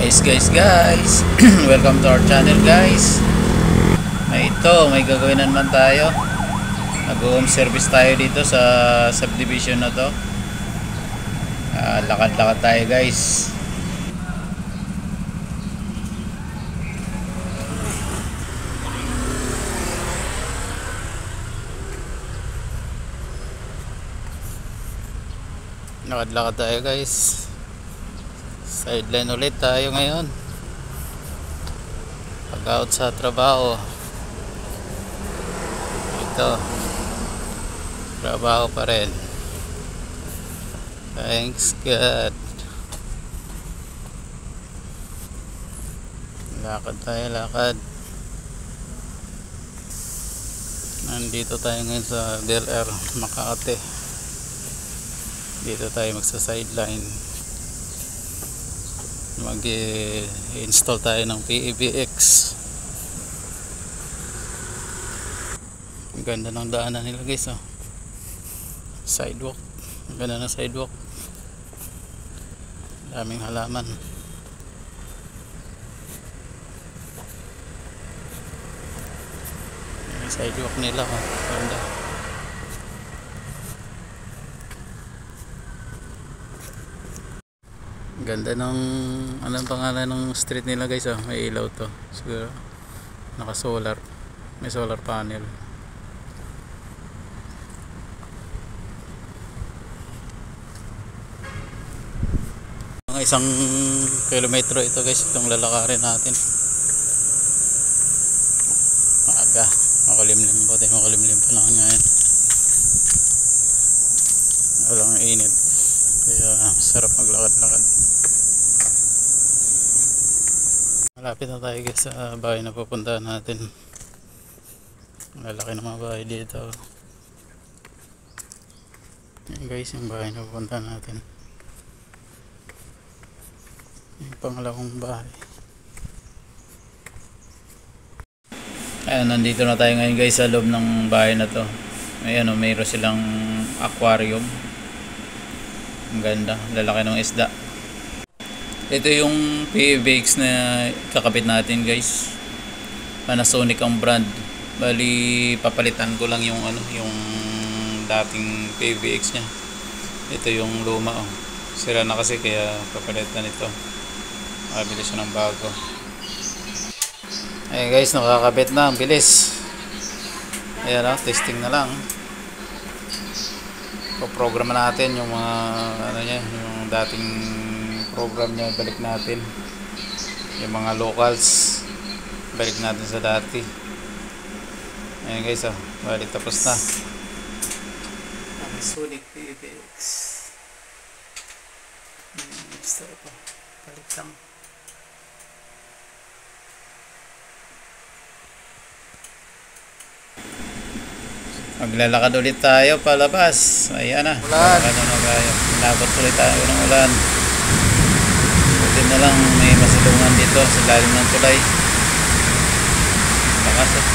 Guys welcome to our channel guys. May gagawin na naman tayo. Nag-home service tayo dito sa subdivision na to. Lakad-lakad tayo guys. Lakad-lakad tayo guys. Sideline ulit tayo ngayon. Pag out sa trabaho. Ito. Trabaho pa rin. Thanks God. Lakad tayo, lakad. Nandito tayo ngayon sa Del Air, Makati. Dito tayo magsa-sideline. Mag-install tayo ng PBX. Ang ganda ng daanan nila guys, oh. Sidewalk. Ang ganda ng sidewalk. Daming halaman. Yung sidewalk nila, oh. Ganda. Ganda ng anong pangalan ng street nila guys, oh. May ilaw to. Siguro naka solar. May solar panel. Mga 1 kilometro ito guys, itong lalakarin natin. Maaga, makulimlim po tayo, makulimlim pa lang ngayon. Walang init. Kaya masarap maglakad-lakad. Malapit na tayo guys sa bahay na pupuntahan natin. Malalaki na mga bahay dito. Yan guys, yung bahay na pupuntahan natin. Yung pangalawang bahay. Ayan, nandito na tayo ngayon guys sa loob ng bahay na to. Ayan, mayroon silang aquarium. Ang ganda, lalaki ng isda. Ito yung PBX na kakabit natin guys. Panasonic ang brand. Bali papalitan ko lang yung yung dating PBX nya. Ito yung luma, oh. Sira na kasi kaya papalitan ito. Makabili siya ng bago. Ayan guys, nakakabit na, ang bilis. Ayan, oh, testing na lang. Program natin yung mga yung dating program niya, balik natin yung mga locals, balik natin sa dati. Ayan guys, oh, balik tapos na ang Sonic PBX. Gusto ko balik lang. Maglalakad ulit tayo palabas. Ayan na. Inabot ulit tayo ng ulan. Buti na lang may masilungan dito sa lalim ng tulay. Lakas, oh.